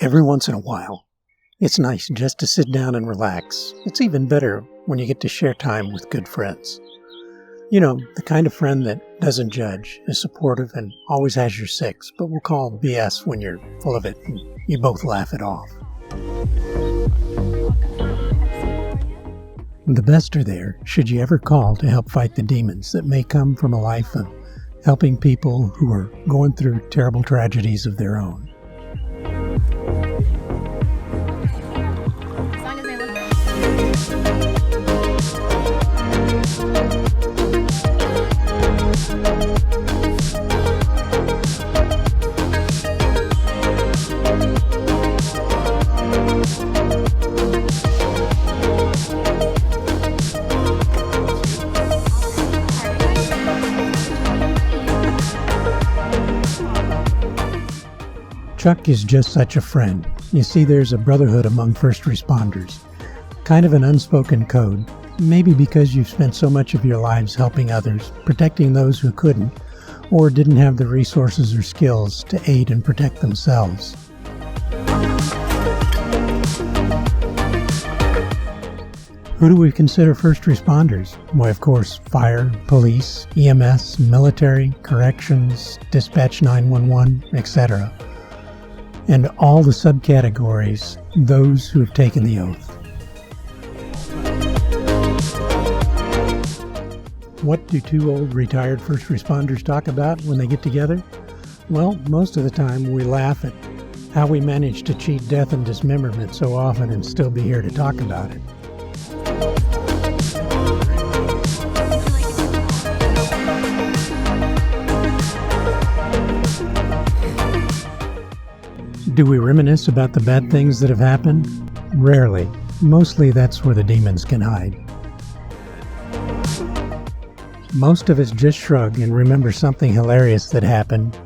Every once in a while, it's nice just to sit down and relax. It's even better when you get to share time with good friends. You know, the kind of friend that doesn't judge, is supportive, and always has your six, but will call BS when you're full of it and you both laugh it off. The best are there should you ever call to help fight the demons that may come from a life of helping people who are going through terrible tragedies of their own. Chuck is just such a friend. You see, there's a brotherhood among first responders. Kind of an unspoken code, maybe because you've spent so much of your lives helping others, protecting those who couldn't, or didn't have the resources or skills to aid and protect themselves. Who do we consider first responders? Why, of course, fire, police, EMS, military, corrections, dispatch 911, etc. And all the subcategories, those who have taken the oath. What do two old retired first responders talk about when they get together? Well, most of the time we laugh at how we manage to cheat death and dismemberment so often and still be here to talk about it. Do we reminisce about the bad things that have happened? Rarely. Mostly that's where the demons can hide. Most of us just shrug and remember something hilarious that happened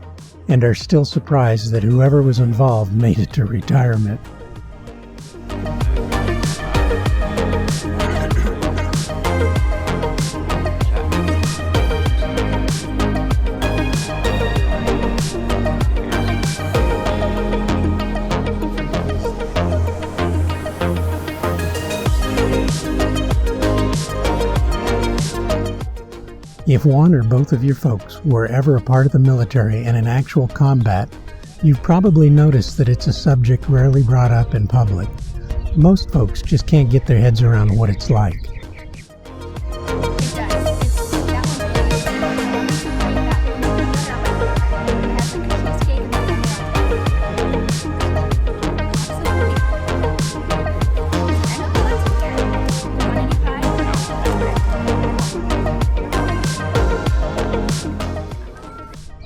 and are still surprised that whoever was involved made it to retirement. If one or both of your folks were ever a part of the military and in actual combat, you've probably noticed that it's a subject rarely brought up in public. Most folks just can't get their heads around what it's like.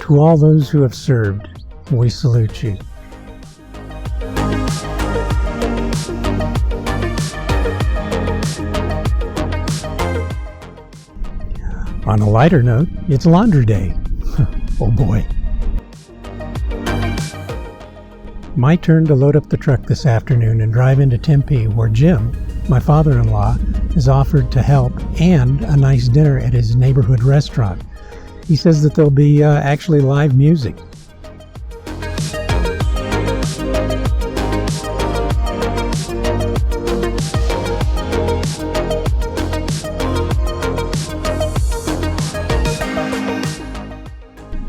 To all those who have served, we salute you. On a lighter note, it's laundry day. Oh boy. My turn to load up the truck this afternoon and drive into Tempe, where Jim, my father-in-law, is offered to help and a nice dinner at his neighborhood restaurant. He says that there'll be actually live music.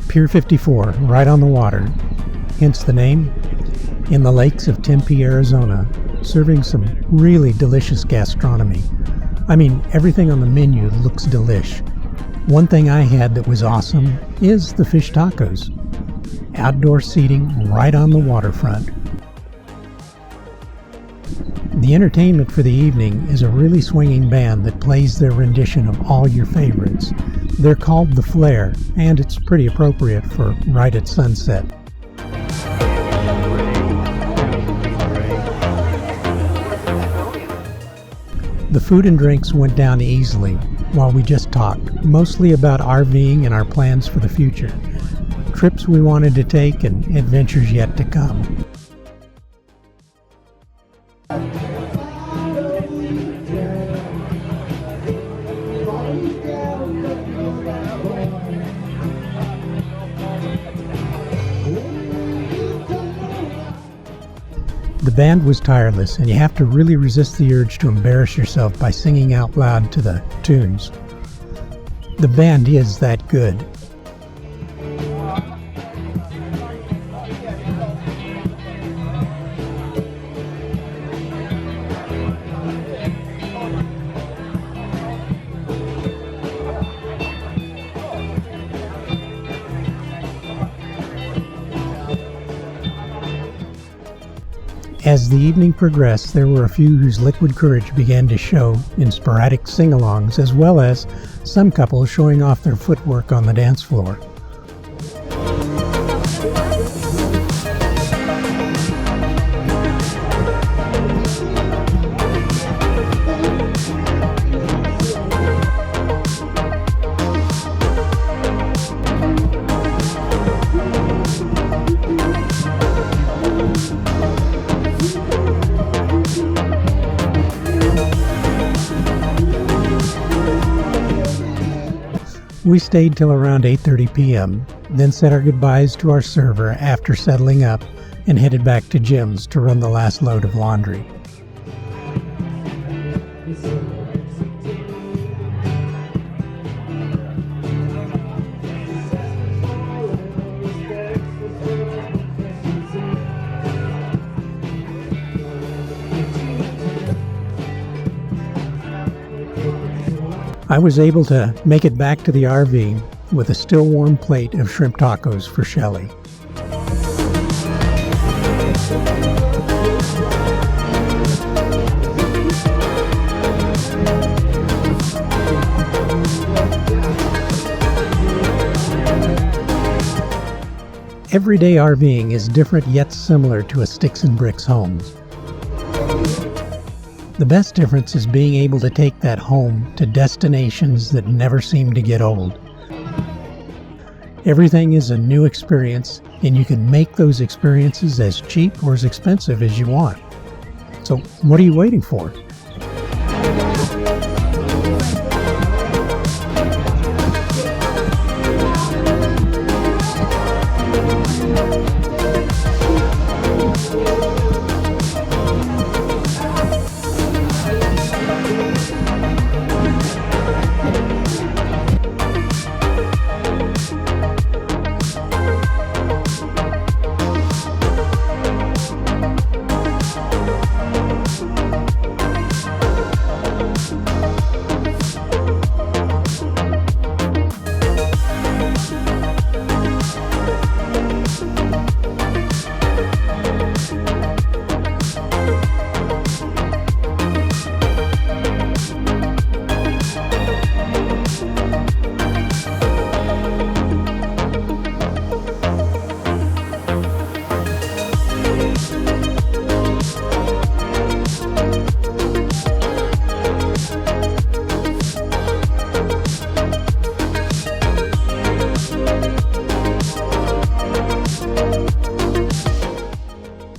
Pier 54, right on the water, hence the name, in the lakes of Tempe, Arizona, serving some really delicious gastronomy. I mean, everything on the menu looks delish. One thing I had that was awesome is the fish tacos. Outdoor seating right on the waterfront. The entertainment for the evening is a really swinging band that plays their rendition of all your favorites. They're called The Flare, and it's pretty appropriate for right at sunset. The food and drinks went down easily while we just talked, mostly about RVing and our plans for the future, trips we wanted to take and adventures yet to come. The band was tireless, and you have to really resist the urge to embarrass yourself by singing out loud to the tunes. The band is that good. As the evening progressed, there were a few whose liquid courage began to show in sporadic sing-alongs, as well as some couples showing off their footwork on the dance floor. We stayed till around 8:30 p.m., then said our goodbyes to our server after settling up and headed back to Jim's to run the last load of laundry. I was able to make it back to the RV with a still warm plate of shrimp tacos for Shelly. Everyday RVing is different yet similar to a sticks and bricks home. The best difference is being able to take that home to destinations that never seem to get old. Everything is a new experience, and you can make those experiences as cheap or as expensive as you want. So what are you waiting for?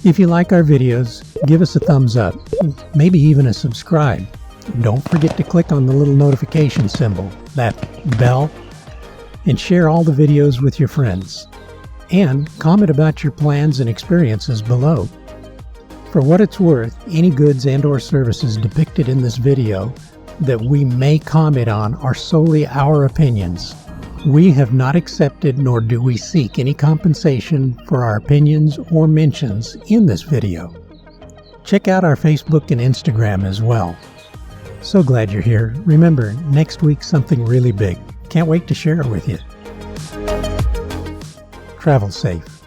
If you like our videos, give us a thumbs up, maybe even a subscribe. Don't forget to click on the little notification symbol, that bell, and share all the videos with your friends. And comment about your plans and experiences below. For what it's worth, any goods and/or services depicted in this video that we may comment on are solely our opinions. We have not accepted nor do we seek any compensation for our opinions or mentions in this video. Check out our Facebook and Instagram as well. So glad you're here. Remember, next week something really big. Can't wait to share it with you. Travel safe.